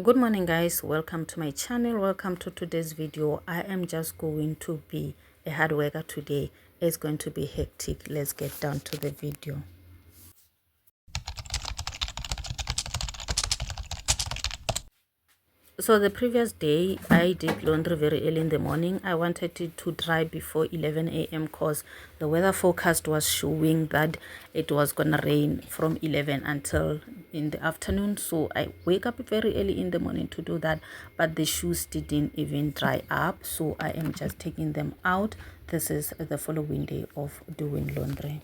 Good morning guys, welcome to my channel. Welcome to today's video. I am just going to be a hard worker today. It's going to be hectic. Let's get down to the video. So the previous day I did laundry very early in the morning. I wanted it to dry before 11 a.m. because the weather forecast was showing that it was gonna rain from 11 until in the afternoon. So I wake up very early in the morning to do that, but the shoes didn't even dry up, so I am just taking them out. This is the following day of doing laundry.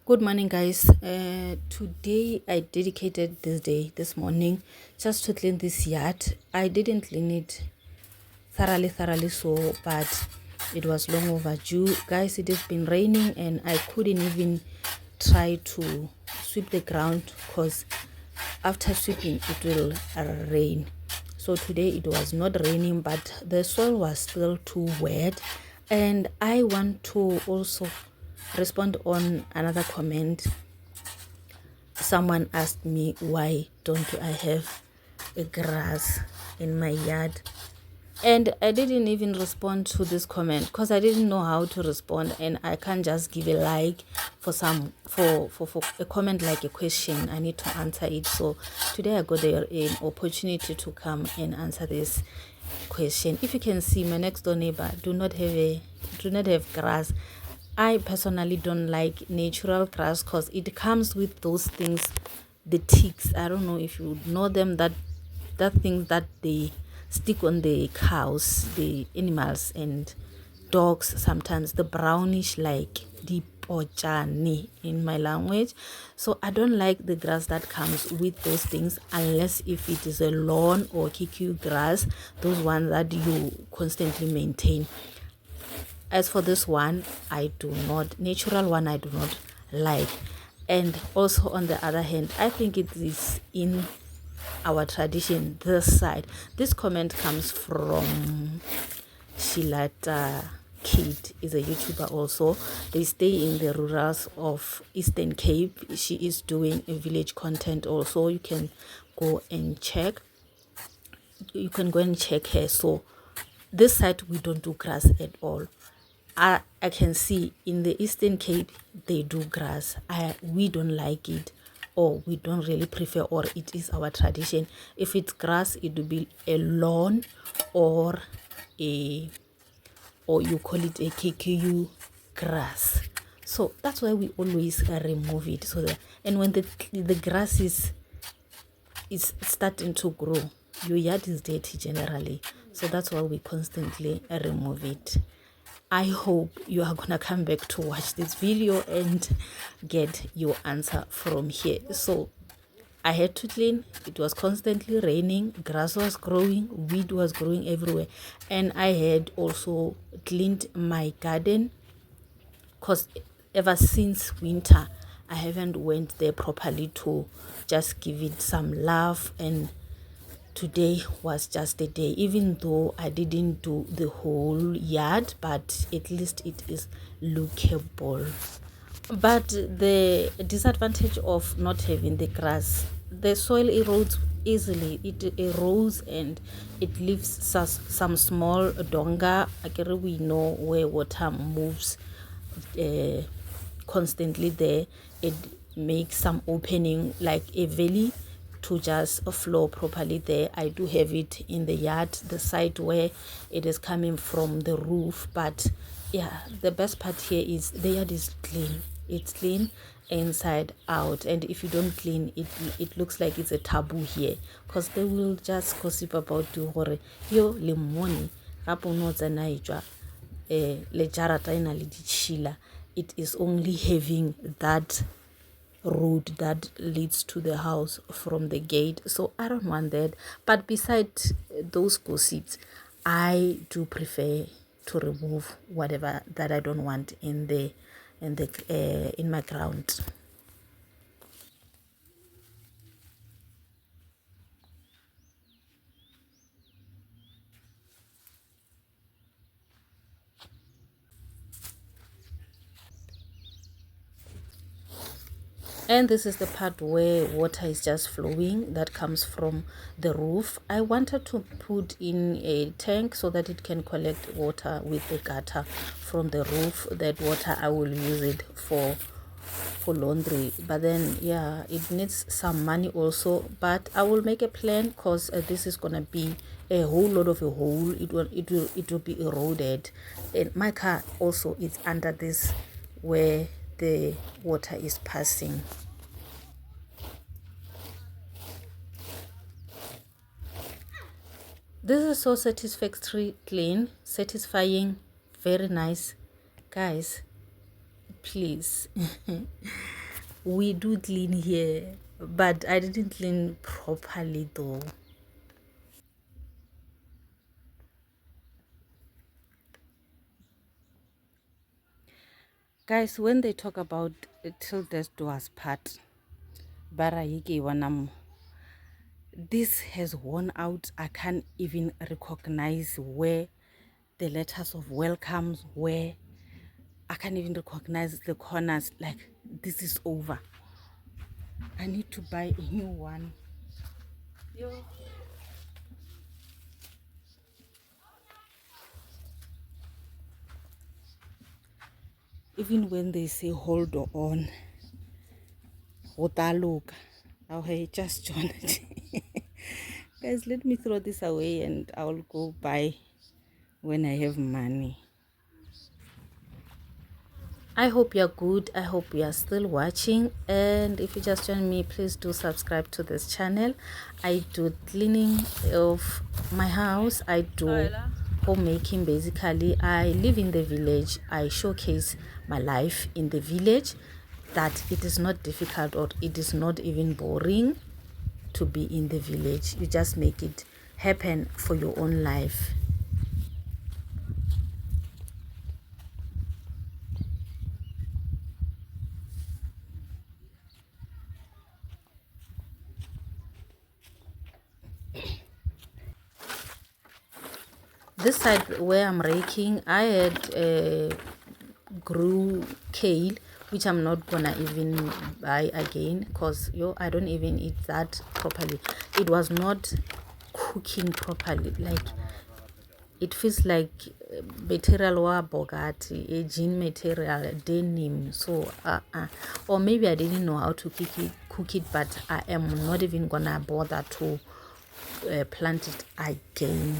Good morning guys. Today I dedicated this morning just to clean this yard. I didn't clean it thoroughly so, but it was long overdue guys. It has been raining and I couldn't even try to sweep the ground because after sweeping it will rain. So today it was not raining, but the soil was still too wet. And I want to also respond on another comment. Someone asked me, why don't I have a grass in my yard? And I didn't even respond to this comment because I didn't know how to respond, and I can't just give a like for a comment like a question. I need to answer it. So today I got an opportunity to come and answer this question. If you can see, my next door neighbor do not have grass. I personally don't like natural grass because it comes with those things, the ticks. I don't know if you know them, that thing that they stick on the cows, the animals and dogs, sometimes the brownish, like the pochani in my language. So I don't like the grass that comes with those things, unless if it is a lawn or kiku grass, those ones that you constantly maintain. As for this one, I do not, natural one I do not like. And also on the other hand, I think it is in our tradition this side. This comment comes from Shilata Kid, is a YouTuber also. They stay in the rurals of Eastern Cape. She is doing a village content also. You can go and check. You can go and check her. So this side we don't do grass at all. I can see in the Eastern Cape they do grass. We don't like it, or we don't really prefer, or it is our tradition. If it's grass, it will be a lawn or you call it a KKU grass. So that's why we always remove it. So that, and when the grass is starting to grow, your yard is dirty generally. So that's why we constantly remove it. I hope you are gonna come back to watch this video and get your answer from here. So I had to clean. It was constantly raining, grass was growing, weed was growing everywhere, and I had also cleaned my garden because ever since winter I haven't went there properly to just give it some love. And today was just a day, even though I didn't do the whole yard, but at least it is lookable. But the disadvantage of not having the grass, the soil erodes easily. It erodes and it leaves some small donga. We know where water moves constantly there. It makes some opening like a valley to just flow properly there. I do have it in the yard, the side where it is coming from the roof. But yeah, the best part here is the yard is clean. It's clean inside out, and if you don't clean it, it looks like it's a taboo here, because they will just gossip about you gore yo le money gapo no tsena etswa le jarata ina le ditshila. It is only having that road that leads to the house from the gate, so I don't want that. But besides those gossips, I do prefer to remove whatever that I don't want in the in my ground. And this is the part where water is just flowing that comes from the roof. I wanted to put in a tank so that it can collect water with the gutter from the roof. That water I will use it for laundry, but then yeah, it needs some money also, but I will make a plan because this is gonna be a whole lot of a hole. It will be eroded, and my car also is under this where the water is passing. This is so satisfactory, clean, satisfying, very nice. Guys, please. We do clean here, but I didn't clean properly though. Guys, when they talk about till death do us part, this has worn out. I can't even recognize where the letters of welcomes were. I can't even recognize the corners. Like, this is over. I need to buy a new one. Yo. Even when they say hold on, okay, just join it. Guys, let me throw this away and I'll go buy when I have money. I hope you're good. I hope you are still watching, and if you just joined me, please do subscribe to this channel. I do cleaning of my house. I do homemaking. Basically, I live in the village. I showcase my life in the village, that it is not difficult or it is not even boring to be in the village. You just make it happen for your own life. This side where I'm raking, I had grew kale, which I'm not gonna even buy again because I don't even eat that properly. It was not cooking properly. Like, it feels like material wa bogati, a gene material denim. So or maybe I didn't know how to cook it, but I am not even gonna bother to plant it again.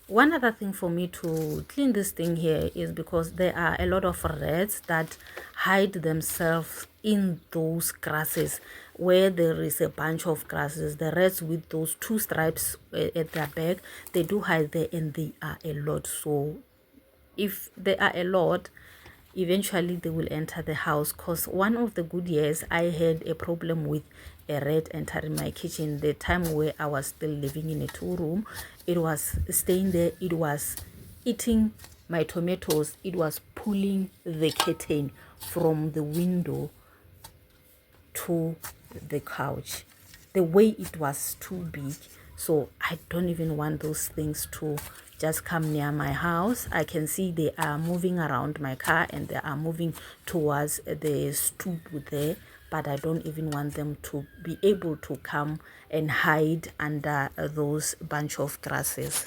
One other thing for me to clean this thing here is because there are a lot of rats that hide themselves in those grasses. Where there is a bunch of grasses, the rats with those two stripes at their back, they do hide there, and they are a lot. So if they are a lot, eventually they will enter the house. Because one of the good years I had a problem with a rat entering my kitchen, the time where I was still living in a 2-room. It was staying there, it was eating my tomatoes, it was pulling the curtain from the window to the couch. The way it was too big, so I don't even want those things to just come near my house. I can see they are moving around my car and they are moving towards the stoop there, but I don't even want them to be able to come and hide under those bunch of grasses.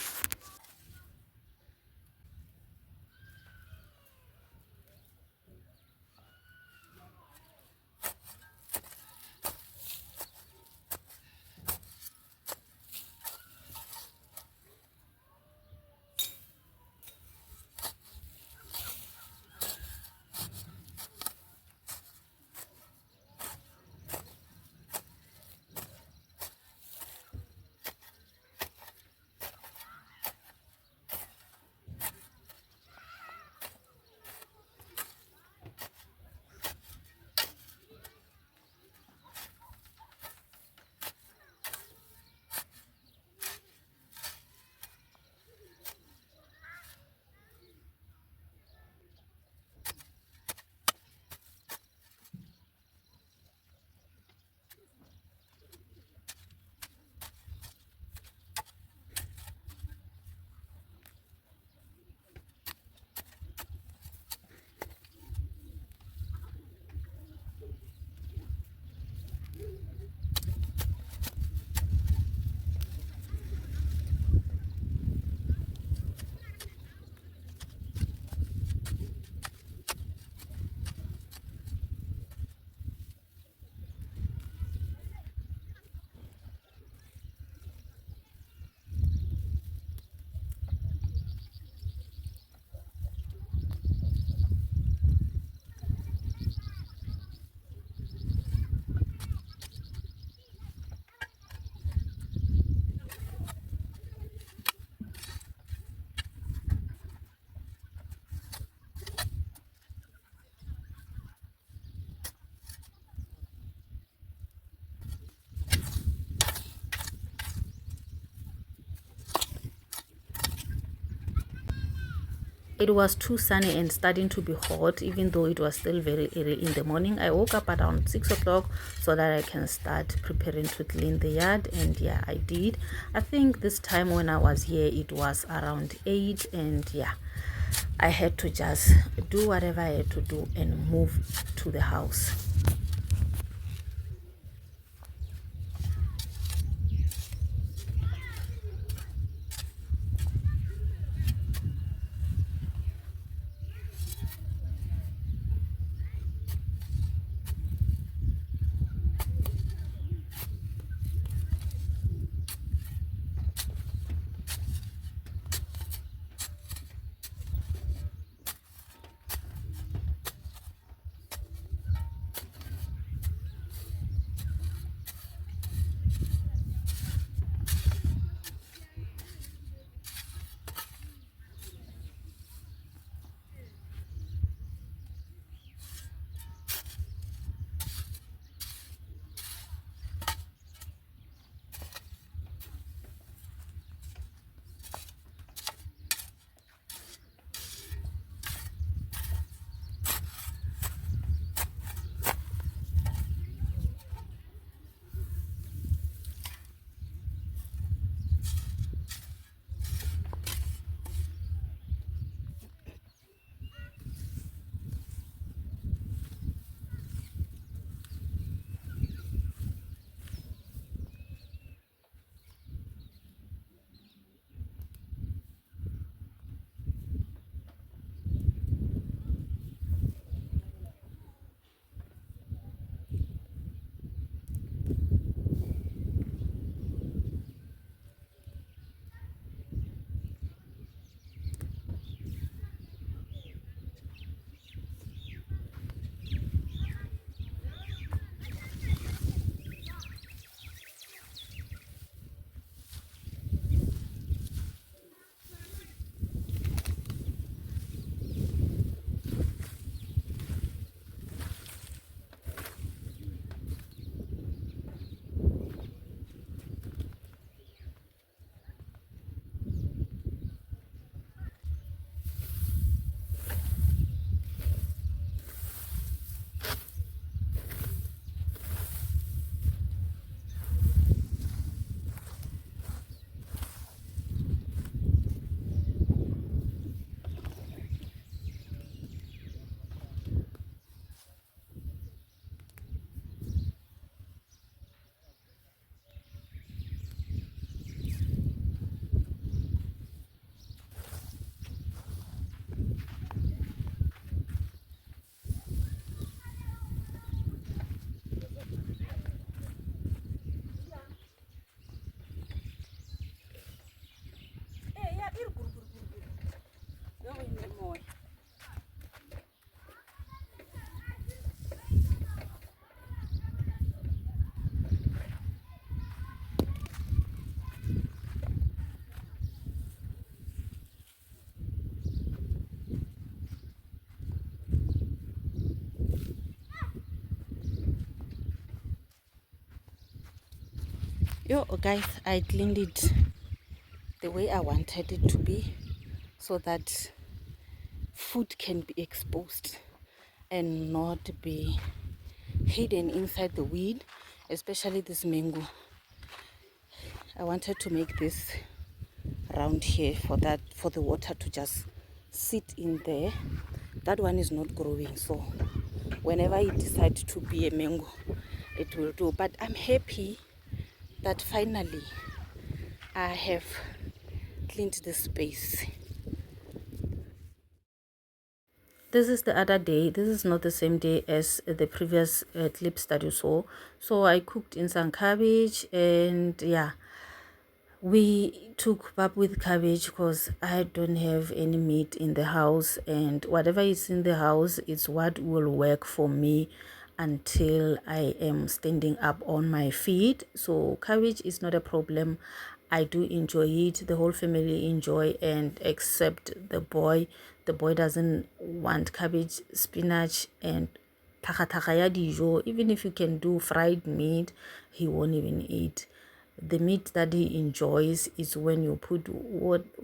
It was too sunny and starting to be hot, even though it was still very early in the morning. I woke up around 6 o'clock so that I can start preparing to clean the yard, and yeah, I did. I think this time when I was here it was around 8, and yeah, I had to just do whatever I had to do and move to the house. Yo guys, I cleaned it the way I wanted it to be, so that food can be exposed and not be hidden inside the weed, especially this mango. I wanted to make this around here for the water to just sit in there. That one is not growing, so whenever it decides to be a mango, it will do. But I'm happy that finally I have cleaned the space. This is the other day. This is not the same day as the previous clips that you saw. So I cooked in some cabbage, and yeah, we took pap with cabbage because I don't have any meat in the house, and whatever is in the house is what will work for me until I am standing up on my feet. So cabbage is not a problem. I do enjoy it. The whole family enjoy, and except the boy. The boy doesn't want cabbage, spinach, and thaka ya dijo. Even if you can do fried meat, he won't even eat. the meat that he enjoys is when you put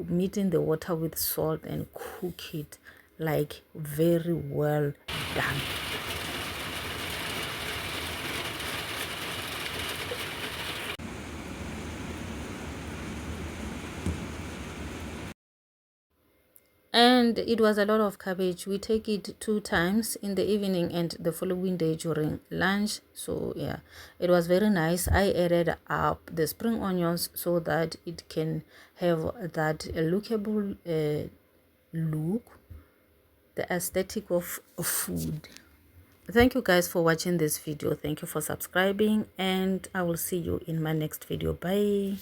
meat in the water with salt and cook it like very well done. And it was a lot of cabbage. We take it 2 times, in the evening and the following day during lunch. So yeah, it was very nice. I added up the spring onions so that it can have that lookable look, the aesthetic of food. Thank you guys for watching this video. Thank you for subscribing, and I will see you in my next video. Bye.